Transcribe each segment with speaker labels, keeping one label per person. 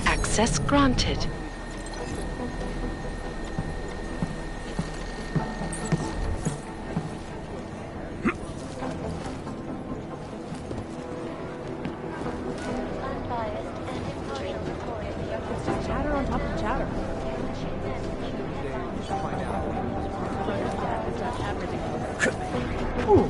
Speaker 1: Access granted.
Speaker 2: Chatter on top of chatter. Ooh.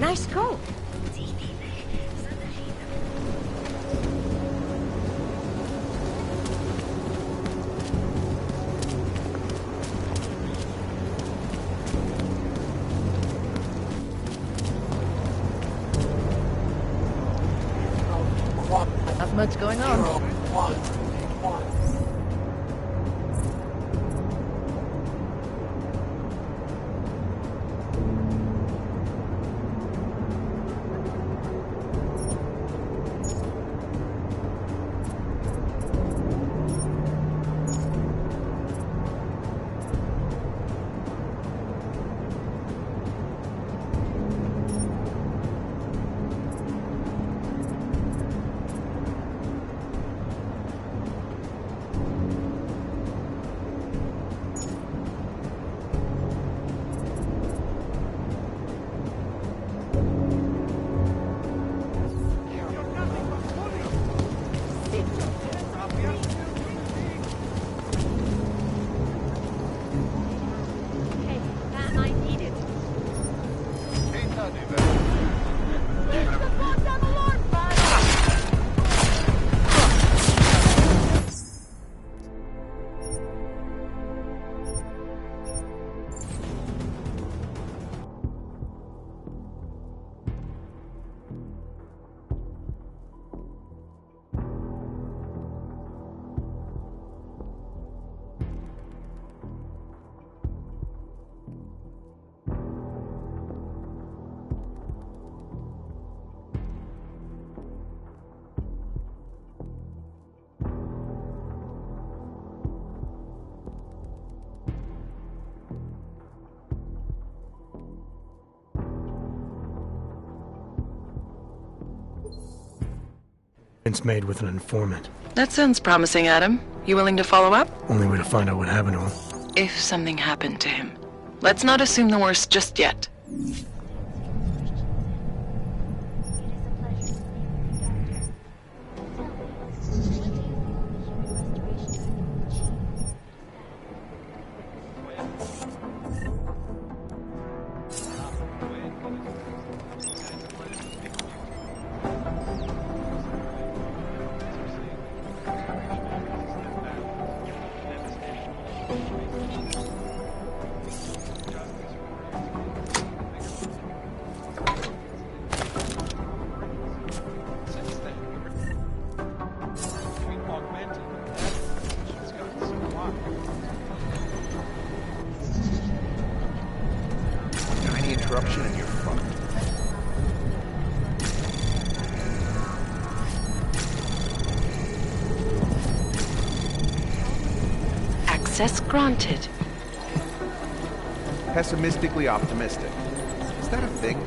Speaker 1: Nice go.
Speaker 2: Not much going on.
Speaker 3: It's made with an informant.
Speaker 1: That sounds promising, Adam. You willing to follow up?
Speaker 3: Only way to find out what happened to him.
Speaker 1: If something happened to him. Let's not assume the worst just yet.
Speaker 4: corruption and you're fucked.
Speaker 1: Access granted.
Speaker 4: Pessimistically optimistic. Is that a thing?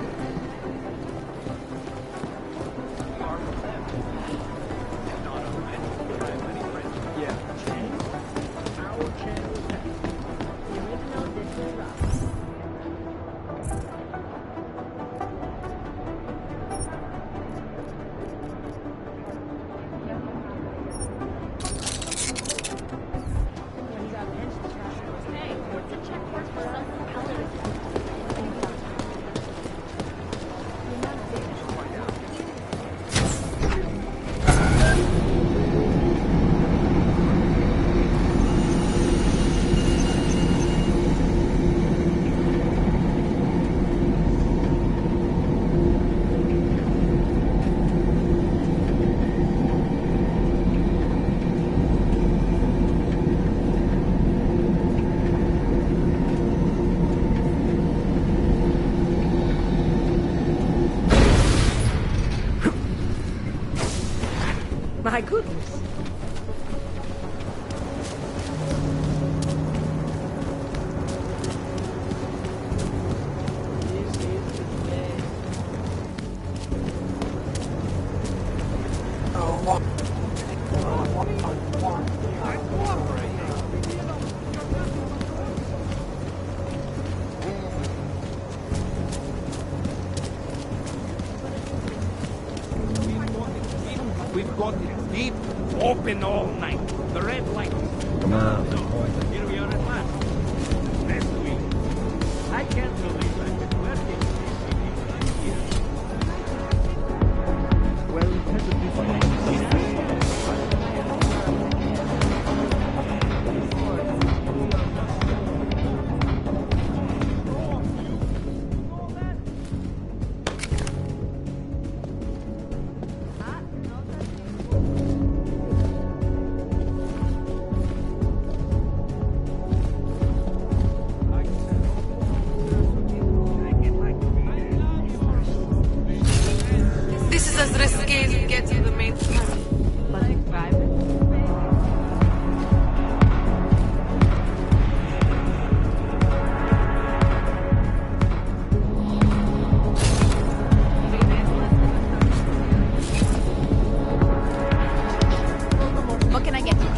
Speaker 2: My goodness.
Speaker 5: We've got it deep open all night. The red light. Here we are at last. Next week. I can't believe I've been working here. Well, it has
Speaker 1: This is as risky as it gets in the main town.
Speaker 2: But it's private. What can I get you?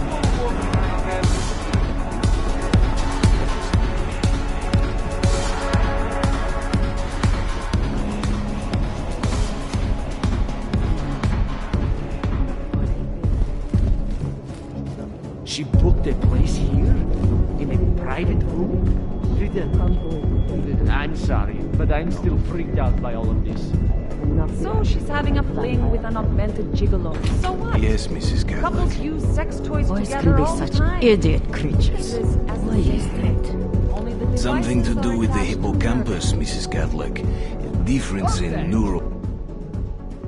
Speaker 5: She booked a place here? In a private room? I'm sorry, but I'm still freaked out by all of this.
Speaker 2: So she's having a fling with an augmented gigolo. So what?
Speaker 4: Yes, Mrs.
Speaker 2: Couples
Speaker 4: Catholic.
Speaker 2: use sex toys
Speaker 6: Boys
Speaker 2: together
Speaker 6: can be
Speaker 2: all the
Speaker 6: such
Speaker 2: time.
Speaker 6: idiot creatures. Why is that?
Speaker 2: Only the
Speaker 7: Something to
Speaker 2: devices
Speaker 7: do
Speaker 2: are
Speaker 7: with the
Speaker 2: attached to
Speaker 7: hippocampus, Mrs. Catholic. Difference in neural...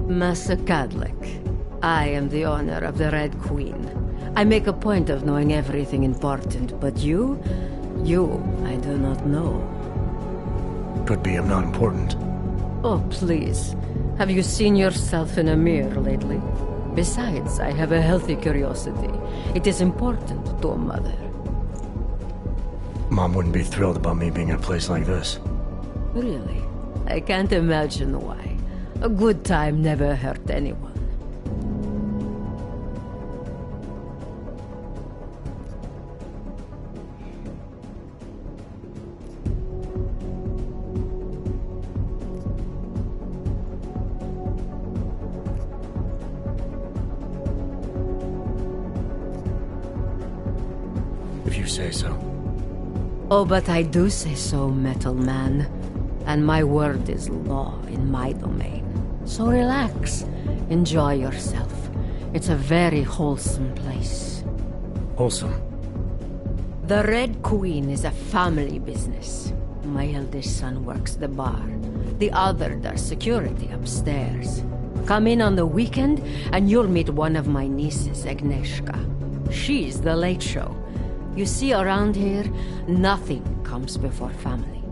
Speaker 6: Master Cadlick, I am the owner of the Red Queen. I make a point of knowing everything important, but you, I do not know.
Speaker 3: Could be I'm not important.
Speaker 6: Oh, please. Have you seen yourself in a mirror lately? Besides, I have a healthy curiosity. It is important to a mother.
Speaker 3: Mom wouldn't be thrilled about me being in a place like this.
Speaker 6: Really? I can't imagine why. A good time never hurt anyone.
Speaker 3: If you say so.
Speaker 6: Oh, but I do say so, Metal Man. And my word is law in my domain. So relax. Enjoy yourself. It's a very wholesome place.
Speaker 3: Wholesome.
Speaker 6: The Red Queen is a family business. My eldest son works the bar. The other does security upstairs. Come in on the weekend, and you'll meet one of my nieces, Agnieszka. She's the late show. You see, around here, nothing comes before family.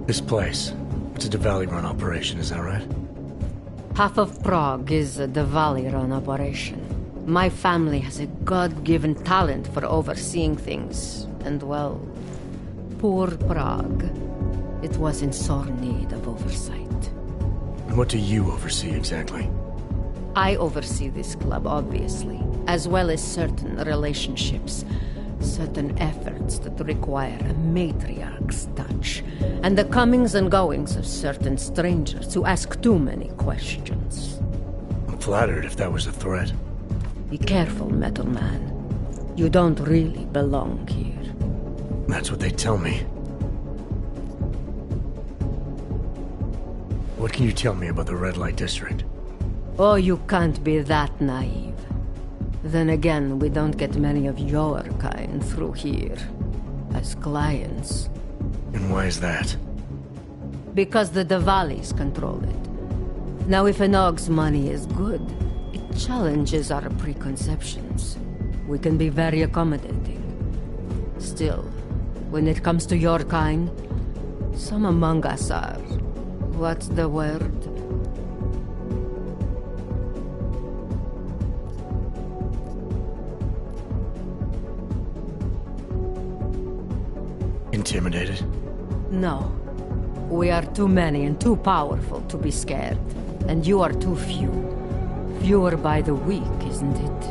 Speaker 3: This place, it's a Diwali-run operation, is that right?
Speaker 6: Half of Prague is a Diwali-run operation. My family has a God-given talent for overseeing things, and well, poor Prague. It was in sore need of oversight.
Speaker 3: And what do you oversee exactly?
Speaker 6: I oversee this club, obviously, as well as certain relationships, certain efforts that require a matriarch's touch, and the comings and goings of certain strangers who ask too many questions.
Speaker 3: I'm flattered if that was a threat.
Speaker 6: Be careful, Metal Man. You don't really belong here.
Speaker 3: That's what they tell me. What can you tell me about the Red Light District?
Speaker 6: Oh, you can't be that naive. Then again, we don't get many of your kind through here. As clients.
Speaker 3: And why is that?
Speaker 6: Because the Diwalis control it. Now, if an Og's money is good, it challenges our preconceptions. We can be very accommodating. Still, when it comes to your kind, some among us are... what's the word?
Speaker 3: Intimidated?
Speaker 6: No. We are too many and too powerful to be scared. And you are too few. Fewer by the week, isn't it?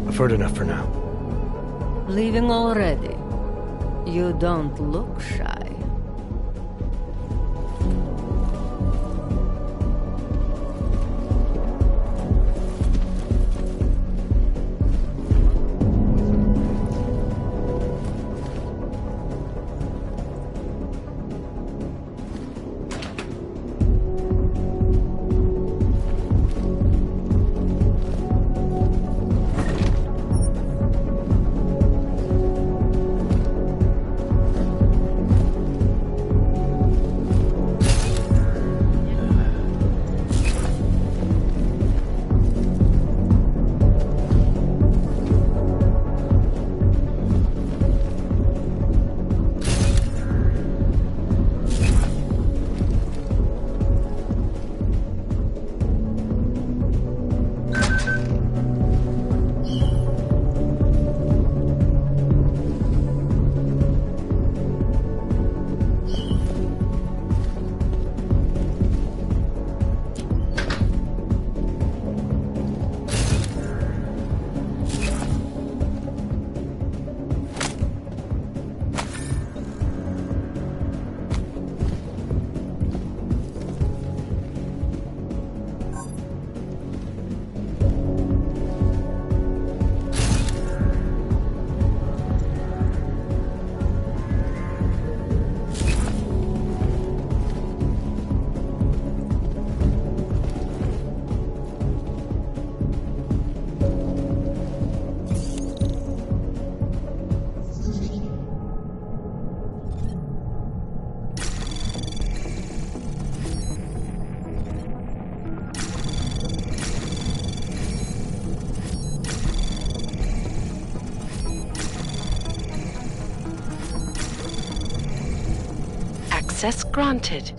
Speaker 3: I've heard enough for now.
Speaker 6: Leaving already? You don't look shy.
Speaker 1: Access granted.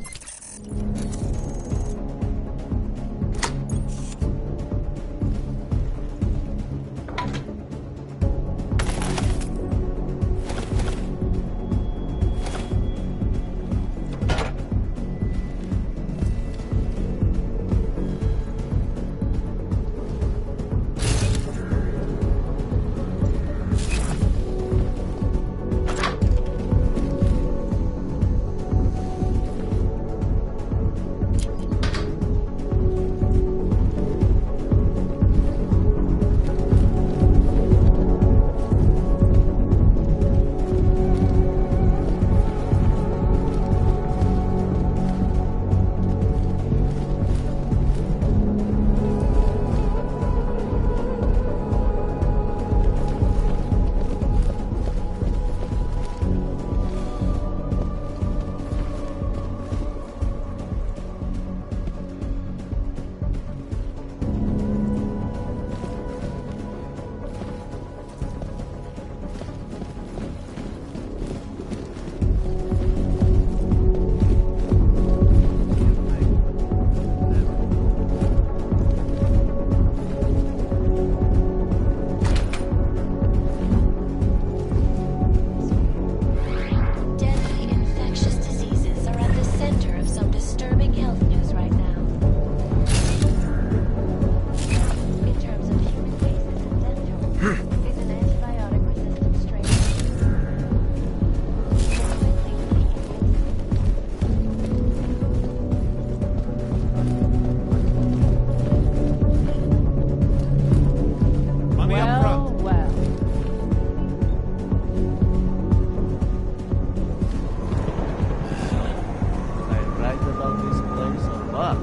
Speaker 8: Fuck.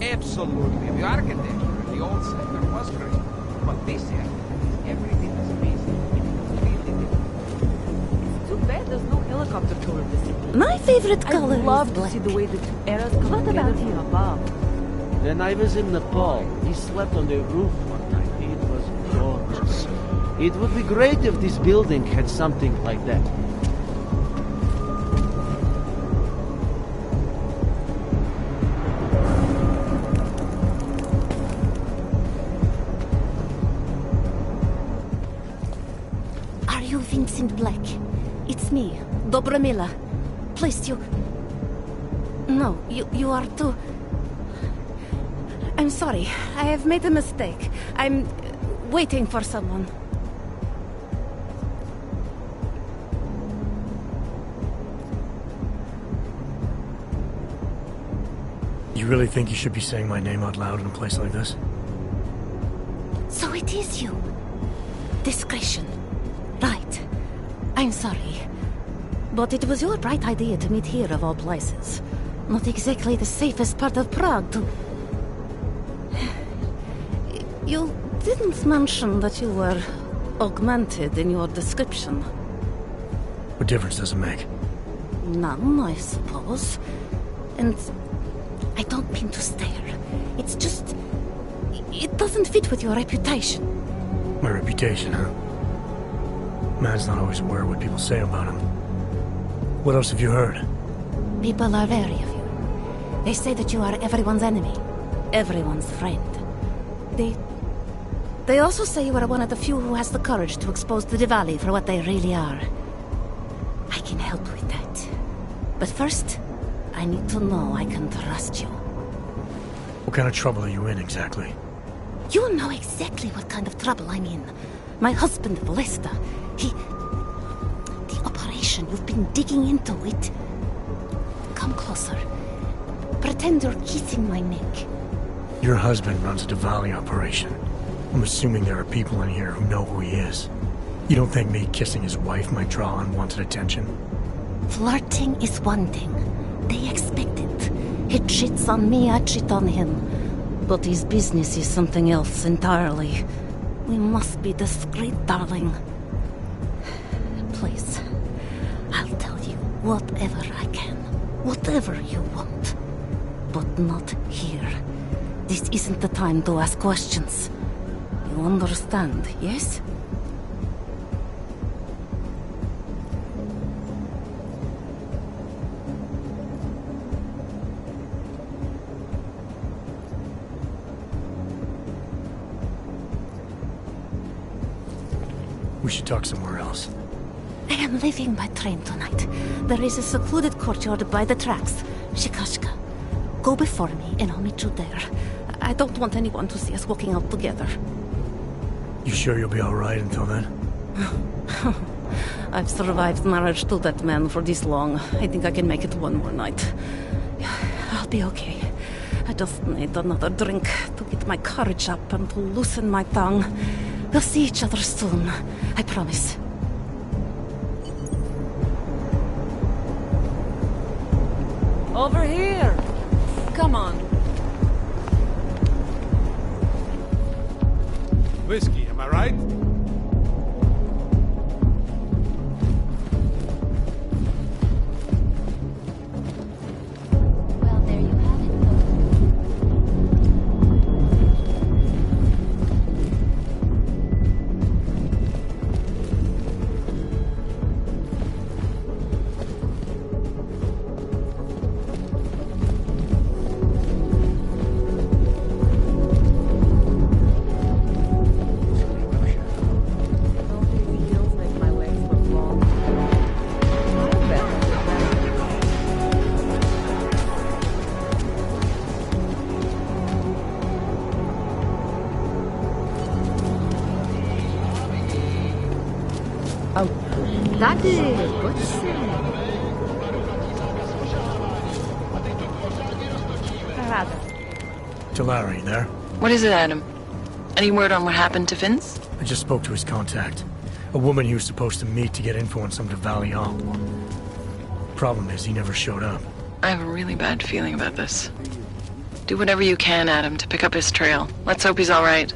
Speaker 4: Absolutely. The architecture in the old center was great. But this area, everything is amazing. It's really different.
Speaker 2: Too bad there's no helicopter tour of the city.
Speaker 9: My favorite color
Speaker 2: I'd love
Speaker 9: is
Speaker 2: to
Speaker 9: black.
Speaker 2: see the way the two eras come
Speaker 9: What
Speaker 2: together
Speaker 9: about
Speaker 2: from
Speaker 9: you?
Speaker 2: above.
Speaker 8: When I was in Nepal, we slept on the roof one night. It was gorgeous. It would be great if this building had something like that.
Speaker 9: Are you Vincent Black? It's me, Dobramila. Please, you... No, you are too... I'm sorry. I have made a mistake. I'm waiting for someone.
Speaker 3: You really think you should be saying my name out loud in a place like this?
Speaker 9: So it is you. Discretion. Right. I'm sorry. But it was your bright idea to meet here of all places. Not exactly the safest part of Prague to... You didn't mention that you were augmented in your description.
Speaker 3: What difference does it make?
Speaker 9: None, I suppose. And I don't mean to stare. It's just... It doesn't fit with your reputation.
Speaker 3: My reputation, huh? Man's not always aware of what people say about him. What else have you heard?
Speaker 9: People are wary of you. They say that you are everyone's enemy. Everyone's friend. They also say you are one of the few who has the courage to expose the Diwali for what they really are. I can help with that. But first, I need to know I can trust you.
Speaker 3: What kind of trouble are you in, exactly?
Speaker 9: You know exactly what kind of trouble I'm in. My husband, Lester, The operation, you've been digging into it. Come closer. Pretend you're kissing my neck.
Speaker 3: Your husband runs a Diwali operation. I'm assuming there are people in here who know who he is. You don't think me kissing his wife might draw unwanted attention?
Speaker 9: Flirting is one thing. They expect it. He cheats on me, I cheat on him. But his business is something else entirely. We must be discreet, darling. Please, I'll tell you whatever I can. Whatever you want. But not here. This isn't the time to ask questions. You understand, yes?
Speaker 3: We should talk somewhere else.
Speaker 9: I am leaving by train tonight. There is a secluded courtyard by the tracks. Shikashka. Go before me and I'll meet you there. I don't want anyone to see us walking out together.
Speaker 3: You sure you'll be alright until then?
Speaker 9: I've survived marriage to that man for this long. I think I can make it one more night. I'll be okay. I just need another drink to get my courage up and to loosen my tongue. We'll see each other soon, I promise.
Speaker 2: Over here! Come on.
Speaker 5: Whiskey, am I right?
Speaker 10: Well, there you have it.
Speaker 2: These heels make my legs look long. I bet.
Speaker 3: Larry, there?
Speaker 1: What is it, Adam? Any word on what happened to Vince?
Speaker 3: I just spoke to his contact. A woman he was supposed to meet to get info on some Devali op. Problem is, he never showed up.
Speaker 1: I have a really bad feeling about this. Do whatever you can, Adam, to pick up his trail. Let's hope he's all right.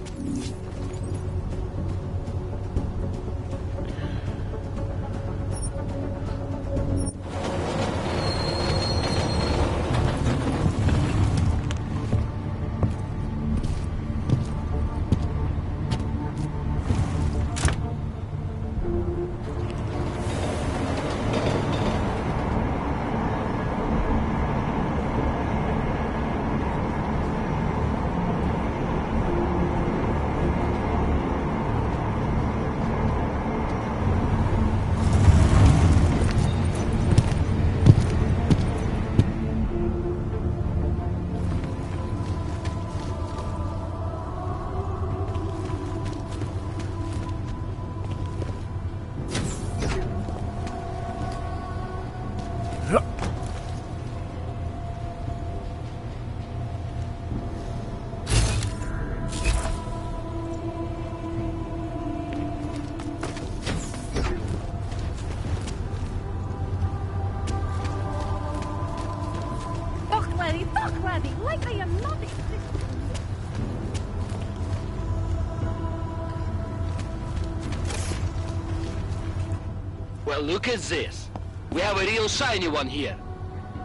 Speaker 11: Well, look at this. We have a real shiny one here.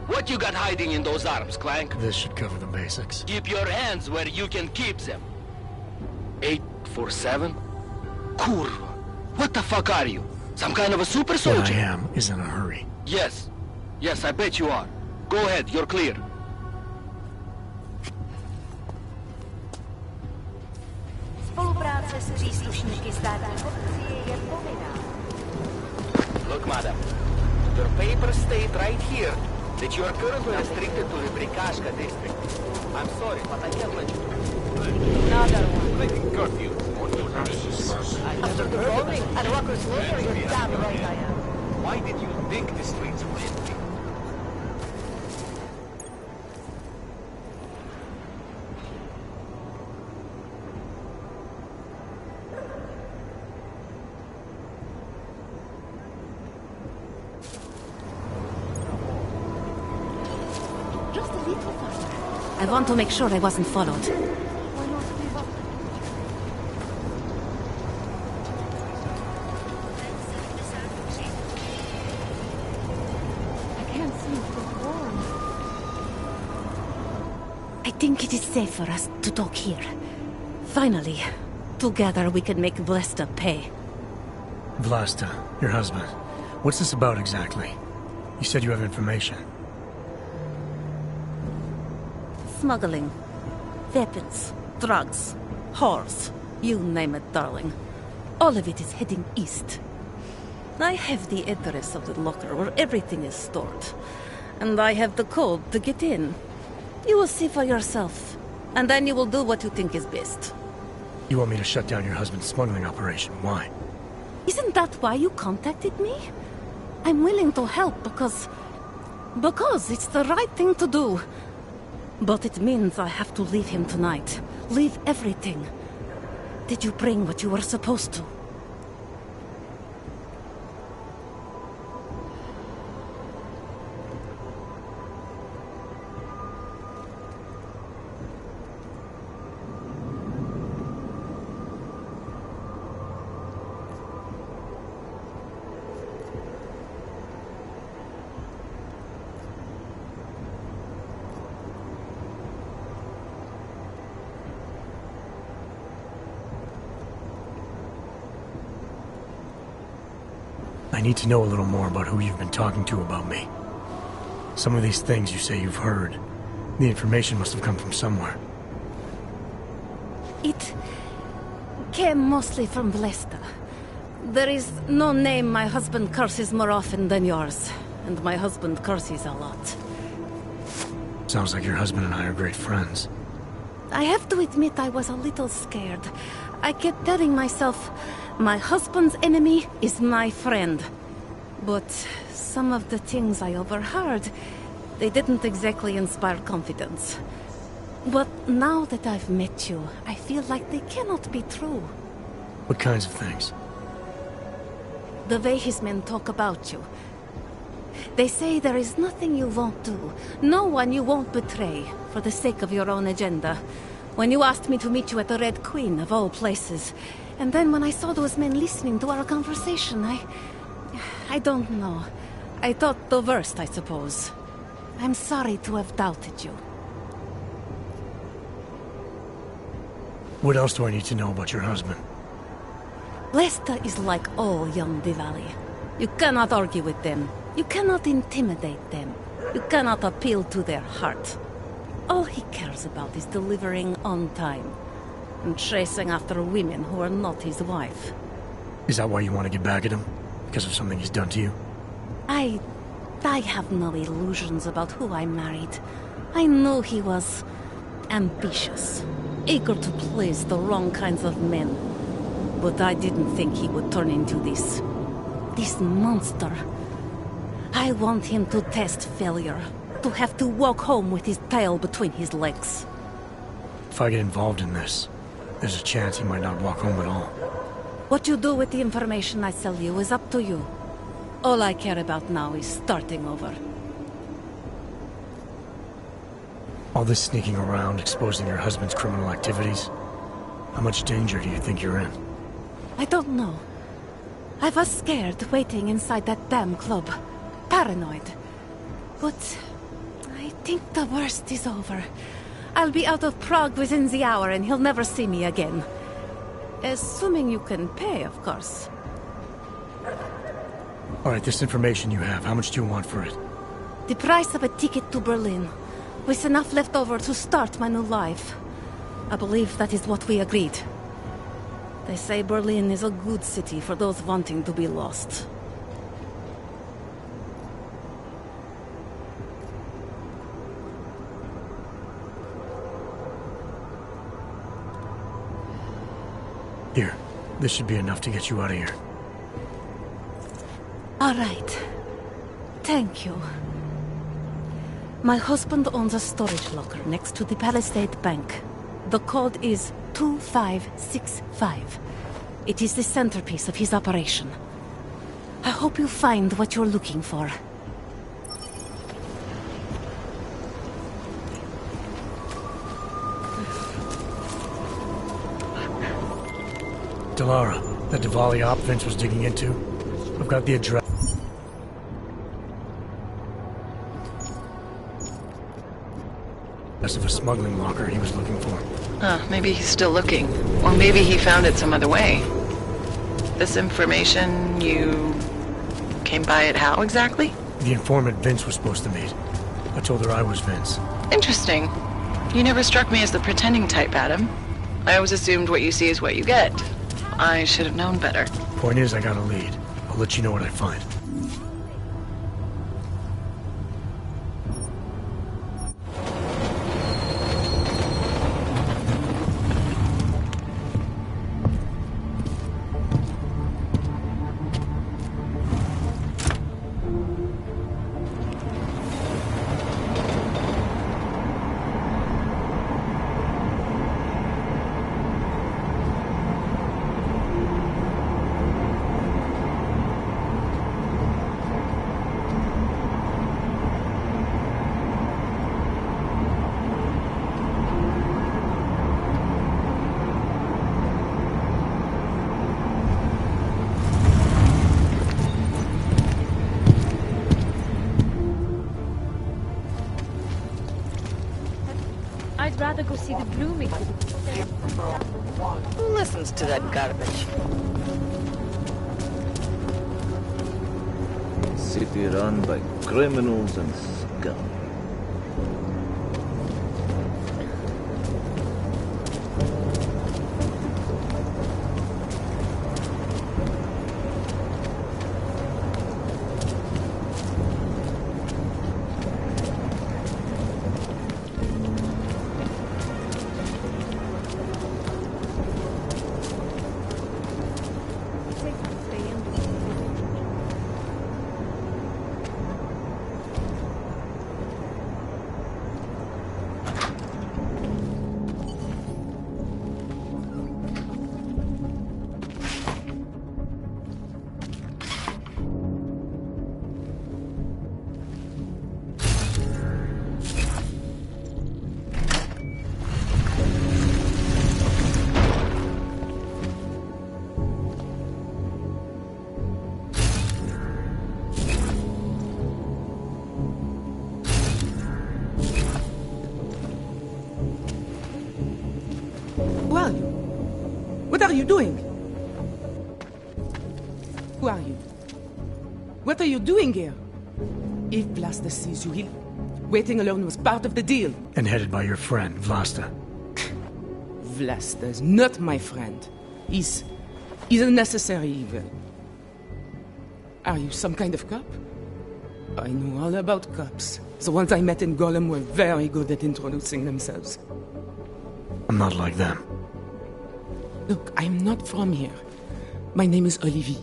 Speaker 11: What you got hiding in those arms, Clank?
Speaker 3: This should cover the basics.
Speaker 11: Keep your hands where you can keep them. 847? Kurva. What the fuck are you? Some kind of a super soldier?
Speaker 3: What I am is in a hurry.
Speaker 11: Yes. Yes, I bet you are. Go ahead, you're clear.
Speaker 10: Spolupráce s příslušníky státní policie je povinná.
Speaker 11: Look, madam. Your papers state right here that you are currently restricted to the Brikashka district. I'm sorry, but I can't let you through.
Speaker 2: Another one.
Speaker 5: Making curfew.
Speaker 10: After the bombing and Rocker's murder, you're damn right I am.
Speaker 5: Why did you think the streets were empty?
Speaker 9: Just a little further. I want to make sure I wasn't followed.
Speaker 2: I can't see the form.
Speaker 9: I think it is safe for us to talk here. Finally, together we can make Vlasta pay.
Speaker 3: Vlasta, your husband. What's this about exactly? You said you have information.
Speaker 9: Smuggling. Weapons. Drugs. Whores. You name it, darling. All of it is heading east. I have the address of the locker where everything is stored. And I have the code to get in. You will see for yourself. And then you will do what you think is best.
Speaker 3: You want me to shut down your husband's smuggling operation? Why?
Speaker 9: Isn't that why you contacted me? I'm willing to help because it's the right thing to do. But it means I have to leave him tonight. Leave everything. Did you bring what you were supposed to?
Speaker 3: I need to know a little more about who you've been talking to about me. Some of these things you say you've heard, the information must have come from somewhere.
Speaker 9: It came mostly from Vlesta. There is no name my husband curses more often than yours, and my husband curses a lot.
Speaker 3: Sounds like your husband and I are great friends.
Speaker 9: I have to admit I was a little scared. I kept telling myself, my husband's enemy is my friend. But some of the things I overheard, they didn't exactly inspire confidence. But now that I've met you, I feel like they cannot be true.
Speaker 3: What kinds of things?
Speaker 9: The way his men talk about you. They say there is nothing you won't do, no one you won't betray, for the sake of your own agenda. When you asked me to meet you at the Red Queen, of all places, and then when I saw those men listening to our conversation, I don't know. I thought the worst, I suppose. I'm sorry to have doubted you.
Speaker 3: What else do I need to know about your husband?
Speaker 9: Lesta is like all young Diwali. You cannot argue with them. You cannot intimidate them. You cannot appeal to their heart. All he cares about is delivering on time. And chasing after women who are not his wife.
Speaker 3: Is that why you want to get back at him? Because of something he's done to you?
Speaker 9: I have no illusions about who I married. I knew he was ambitious, eager to please the wrong kinds of men. But I didn't think he would turn into this monster. I want him to test failure, to have to walk home with his tail between his legs.
Speaker 3: If I get involved in this, there's a chance he might not walk home at all.
Speaker 9: What you do with the information I sell you is up to you. All I care about now is starting over.
Speaker 3: All this sneaking around, exposing your husband's criminal activities, how much danger do you think you're in?
Speaker 9: I don't know. I was scared waiting inside that damn club. Paranoid. But I think the worst is over. I'll be out of Prague within the hour and he'll never see me again. Assuming you can pay, of course.
Speaker 3: Alright, this information you have, how much do you want for it?
Speaker 9: The price of a ticket to Berlin, with enough left over to start my new life. I believe that is what we agreed. They say Berlin is a good city for those wanting to be lost.
Speaker 3: Here, this should be enough to get you out of here.
Speaker 9: All right. Thank you. My husband owns a storage locker next to the Palisade Bank. The code is 2565. It is the centerpiece of his operation. I hope you find what you're looking for.
Speaker 3: Delara, that Diwali op Vince was digging into. I've got the address. Of a smuggling locker he was looking for.
Speaker 1: Maybe he's still looking. Or maybe he found it some other way. This information, you came by it how exactly?
Speaker 3: The informant Vince was supposed to meet. I told her I was Vince.
Speaker 1: Interesting. You never struck me as the pretending type, Adam. I always assumed what you see is what you get. I should have known better.
Speaker 3: Point is, I got a lead. I'll let you know what I find.
Speaker 2: rather go see the blooming.
Speaker 10: Who listens to that garbage?
Speaker 8: City run by criminals and scum.
Speaker 12: Who are you? What are you doing? Who are you? What are you doing here? If Vlasta sees you, waiting alone was part of the deal.
Speaker 3: And headed by your friend, Vlasta.
Speaker 12: Vlasta is not my friend. He's a necessary evil. Are you some kind of cop? I know all about cops. The ones I met in Golem were very good at introducing themselves.
Speaker 3: I'm not like them.
Speaker 12: Look, I'm not from here. My name is Olivier.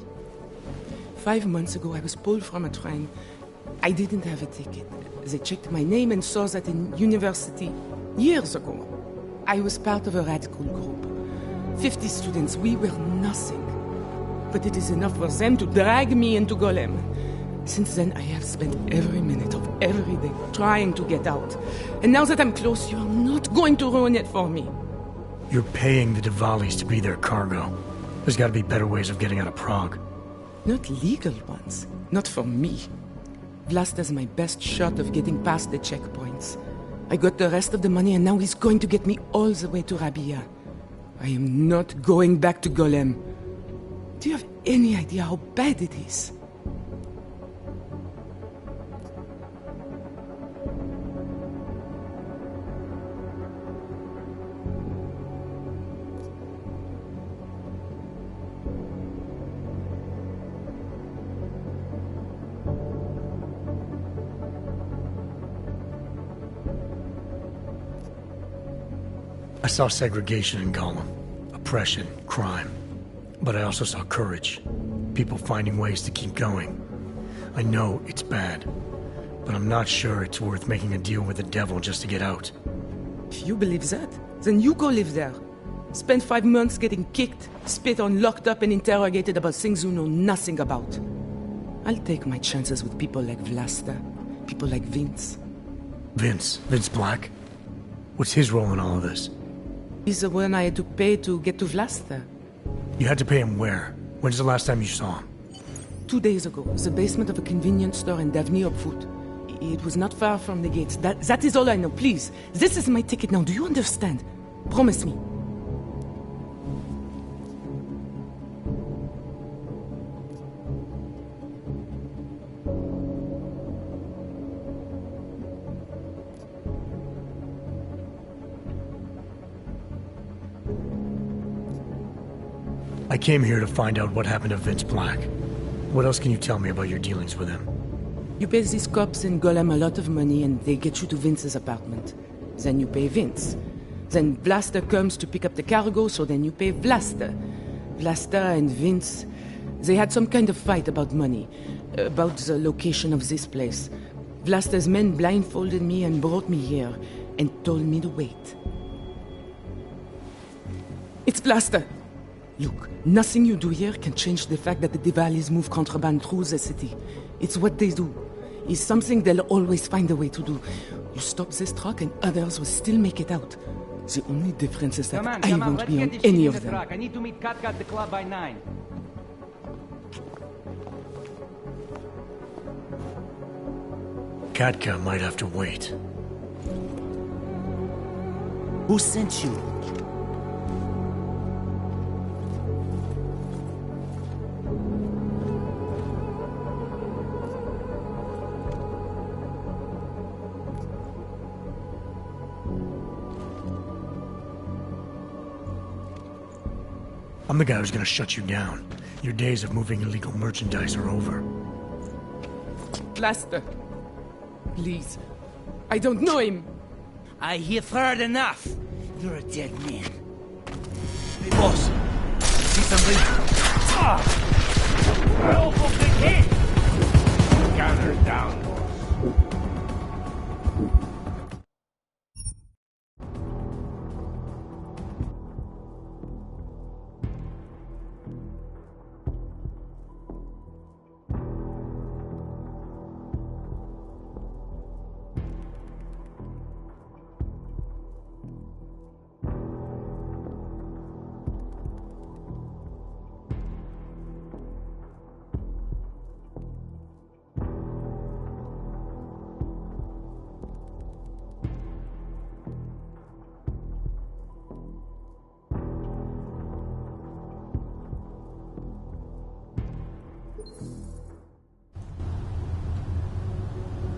Speaker 12: 5 months ago, I was pulled from a train. I didn't have a ticket. They checked my name and saw that in university years ago. I was part of a radical group. 50 students, we were nothing. But it is enough for them to drag me into Golem. Since then, I have spent every minute of every day trying to get out. And now that I'm close, you are not going to ruin it for me.
Speaker 3: You're paying the Diwalis to be their cargo. There's got to be better ways of getting out of Prague.
Speaker 12: Not legal ones. Not for me. Vlasta's my best shot of getting past the checkpoints. I got the rest of the money and now he's going to get me all the way to Rabia. I am not going back to Golem. Do you have any idea how bad it is?
Speaker 3: I saw segregation in Gollum, oppression, crime. But I also saw courage, people finding ways to keep going. I know it's bad, but I'm not sure it's worth making a deal with the devil just to get out.
Speaker 12: If you believe that, then you go live there. Spend 5 months getting kicked, spit on, locked up and interrogated about things you know nothing about. I'll take my chances with people like Vlasta, people like Vince.
Speaker 3: Vince Black? What's his role in all of this?
Speaker 12: He's the one I had to pay to get to Vlasta.
Speaker 3: You had to pay him where? When's the last time you saw him?
Speaker 12: 2 days ago, the basement of a convenience store in Davni Foot. It was not far from the gates. That is all I know. Please, this is my ticket now. Do you understand? Promise me.
Speaker 3: I came here to find out what happened to Vince Black. What else can you tell me about your dealings with him?
Speaker 12: You pay these cops in Golem a lot of money and they get you to Vince's apartment. Then you pay Vince. Then Vlasta comes to pick up the cargo, so then you pay Vlasta. Vlasta and Vince, they had some kind of fight about money, about the location of this place. Vlasta's men blindfolded me and brought me here and told me to wait. It's Vlasta! Look, nothing you do here can change the fact that the Diwalis move contraband through the city. It's what they do. It's something they'll always find a way to do. You stop this truck and others will still make it out. The only difference is that I won't be on any of them.
Speaker 5: I need to meet Katka at the club by 9.
Speaker 3: Katka might have to wait.
Speaker 11: Who sent you?
Speaker 3: I'm the guy who's gonna shut you down. Your days of moving illegal merchandise are over.
Speaker 12: Blaster. Please. I don't know him.
Speaker 11: You've heard enough. You're a dead man. Hey, boss. See something?
Speaker 5: Help of the king! Gather down, boss.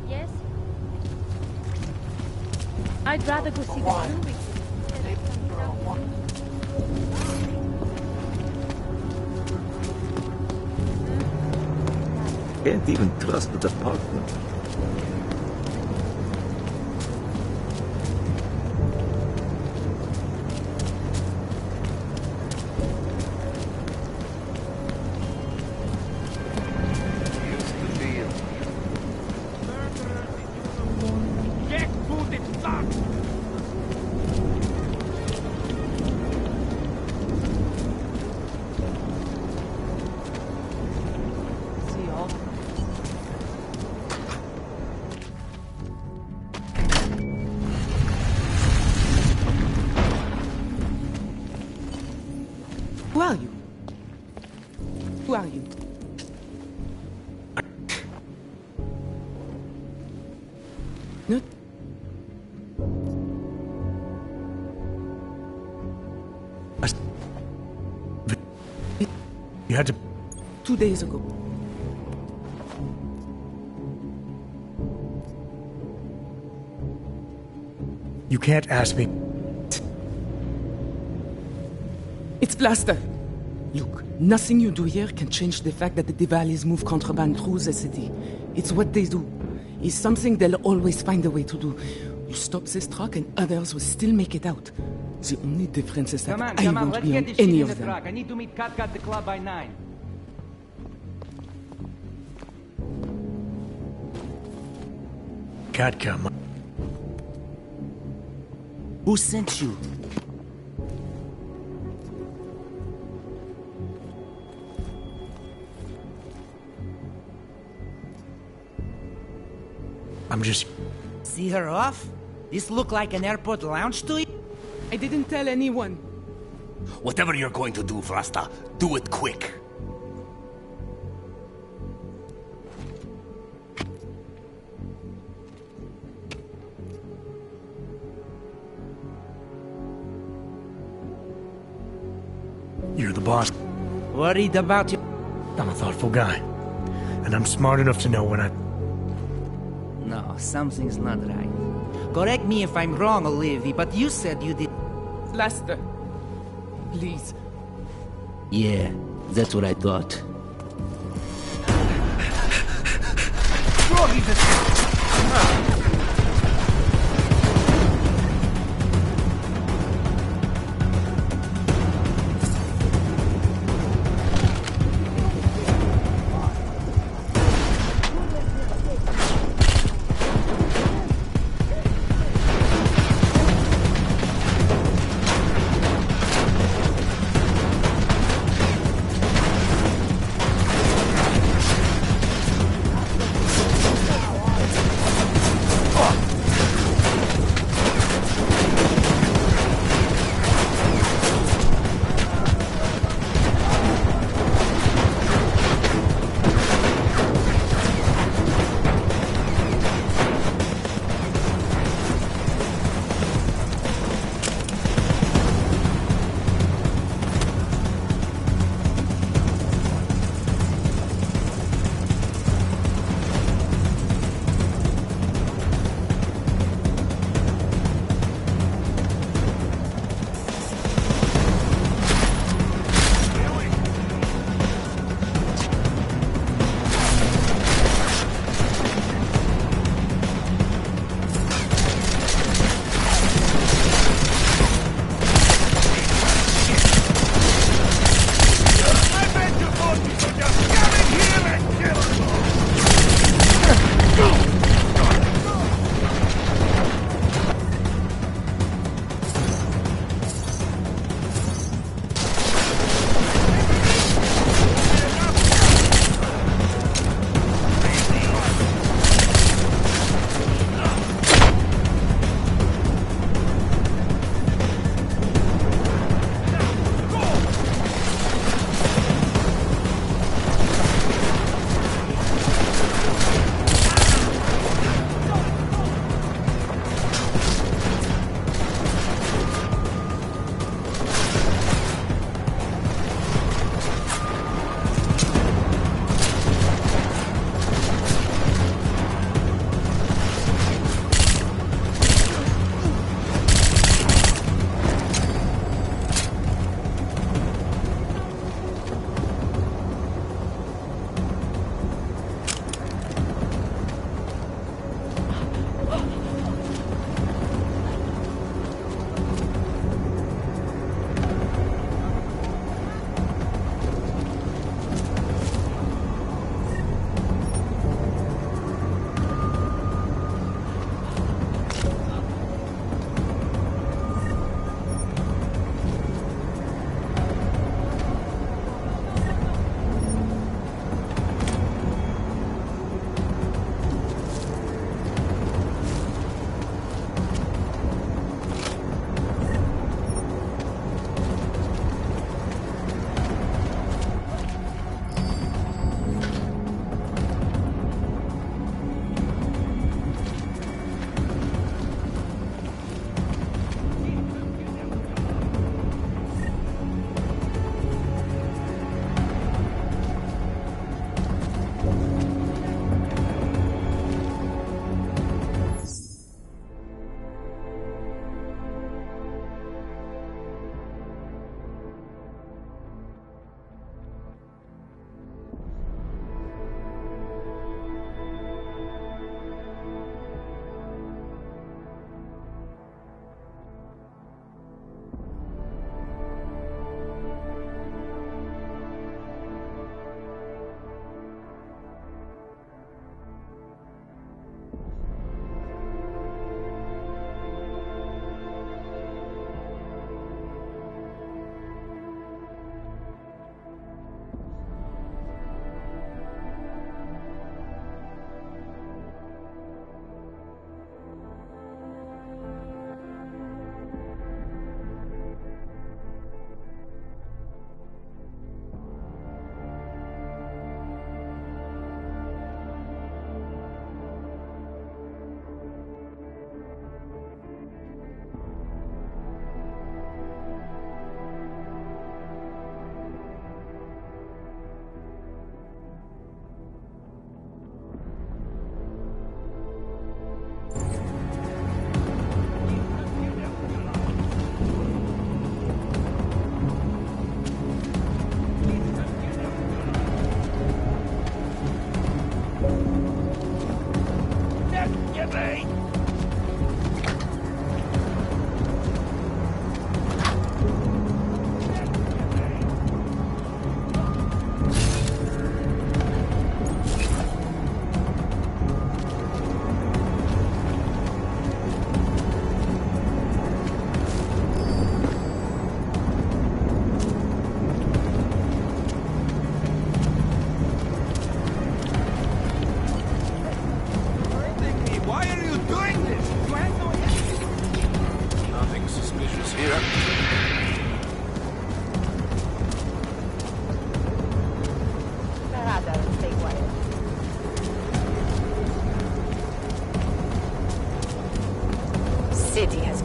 Speaker 2: Yes? I'd rather go see the movie.
Speaker 7: Can't even trust the department.
Speaker 5: Get to the start!
Speaker 2: See all.
Speaker 12: Who are you? Who are you? No.
Speaker 3: You had to...
Speaker 12: 2 days ago.
Speaker 3: You can't ask me...
Speaker 12: It's Blaster. Look, nothing you do here can change the fact that the Diwalis move contraband through the city. It's what they do. It's something they'll always find a way to do. You stop this truck and others will still make it out. The only difference is that I won't
Speaker 4: let's
Speaker 12: be
Speaker 4: get
Speaker 12: on
Speaker 4: this shit
Speaker 12: any
Speaker 4: in the
Speaker 12: of them.
Speaker 4: truck. I need to meet Cat at the club by 9.
Speaker 3: Katka,
Speaker 11: Who sent you?
Speaker 3: I'm just...
Speaker 11: See her off? This look like an airport lounge to you?
Speaker 12: I didn't tell anyone.
Speaker 7: Whatever you're going to do, Vlasta, do it quick.
Speaker 3: You're the boss.
Speaker 11: Worried about you?
Speaker 3: I'm a thoughtful guy. And I'm smart enough to know when I...
Speaker 11: No, something's not right. Correct me if I'm wrong, Olivia, but you said you did...
Speaker 12: Blaster. Please.
Speaker 11: Yeah, that's what I thought.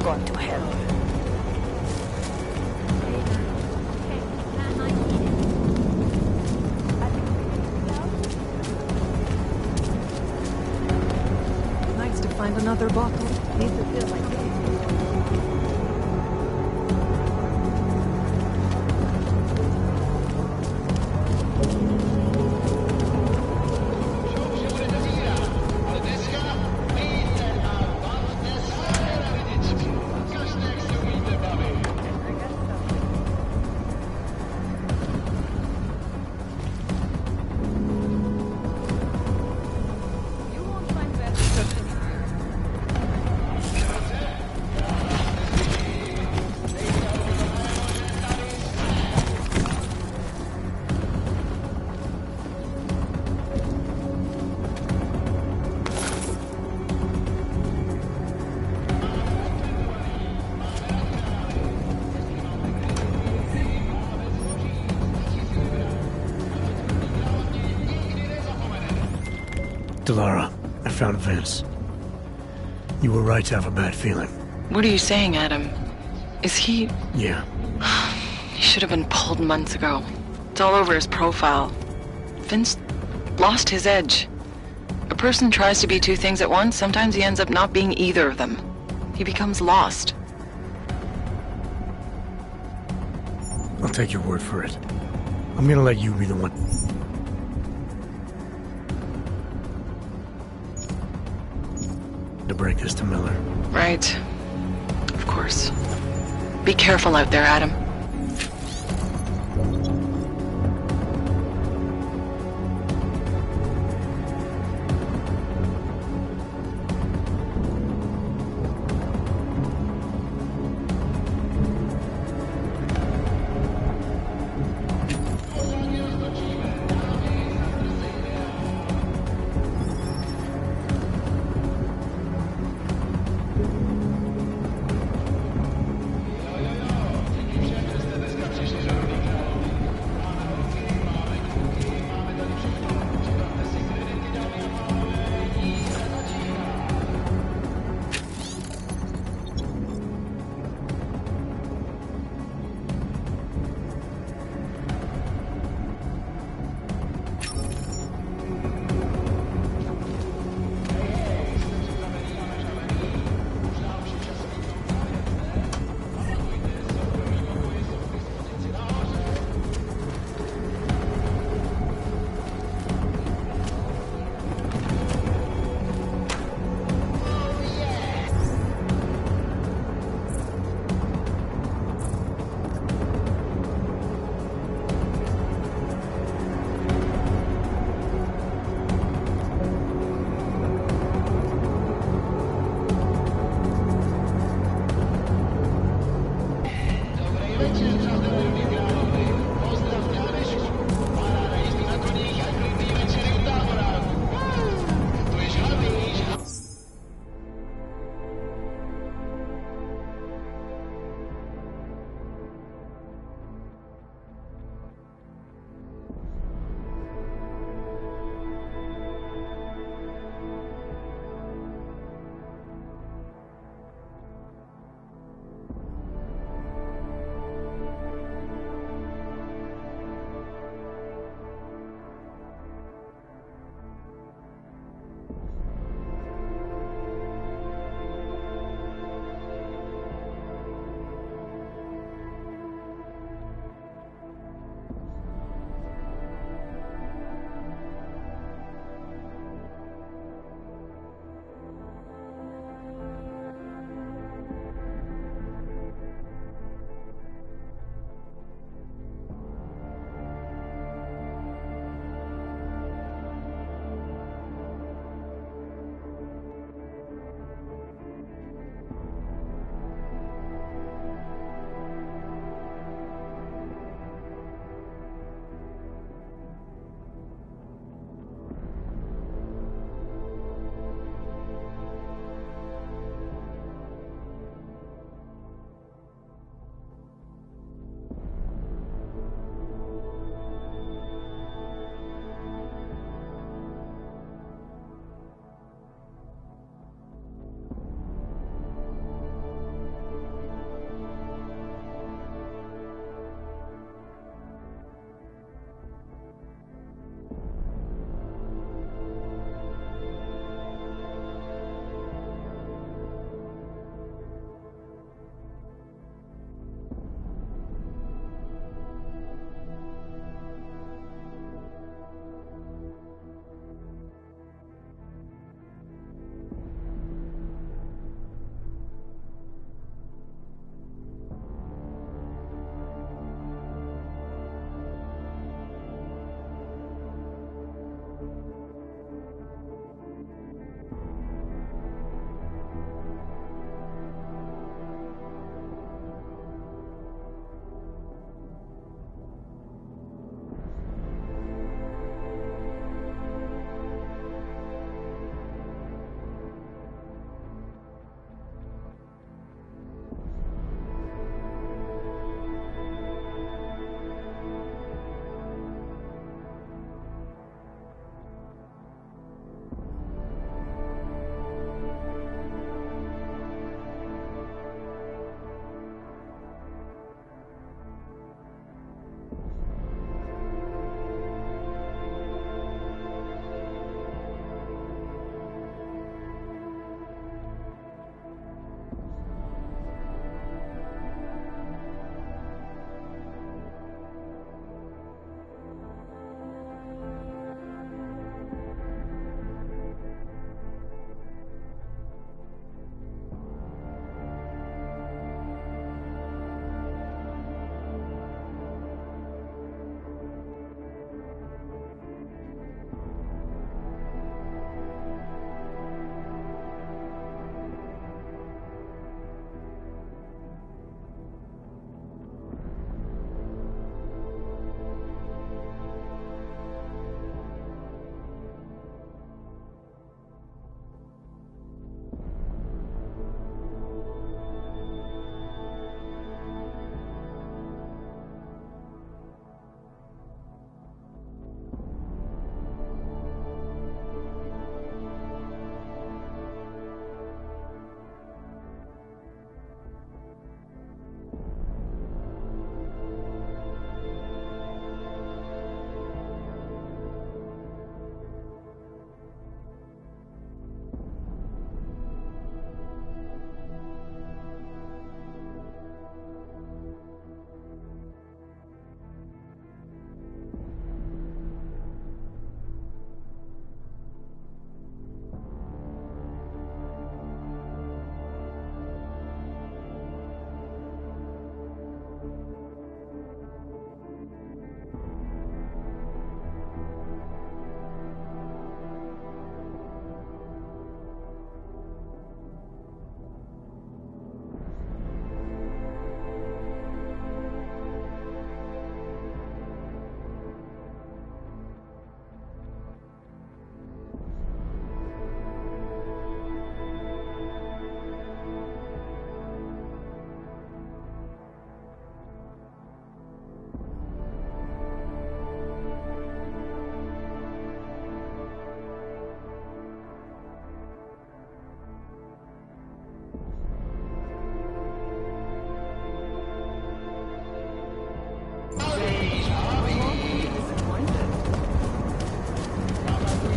Speaker 10: gone to hell.
Speaker 2: Nice to find another bottle. Need to feel like it.
Speaker 3: Delara, I found Vince. You were right to have a bad feeling.
Speaker 1: What are you saying, Adam? Is he...
Speaker 3: Yeah.
Speaker 1: He should have been pulled months ago. It's all over his profile. Vince lost his edge. A person tries to be two things at once, sometimes he ends up not being either of them. He becomes lost.
Speaker 3: I'll take your word for it. I'm gonna let you be the one. To break this to Miller.
Speaker 1: Right. Of course. Be careful out there, Adam.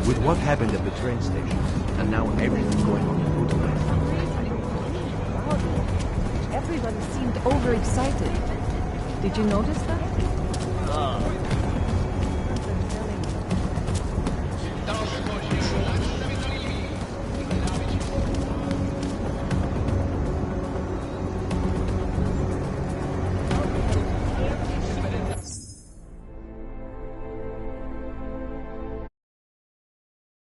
Speaker 13: With what happened at the train station, and now everything going on in Budapest.
Speaker 2: Everybody seemed overexcited. Did you notice that?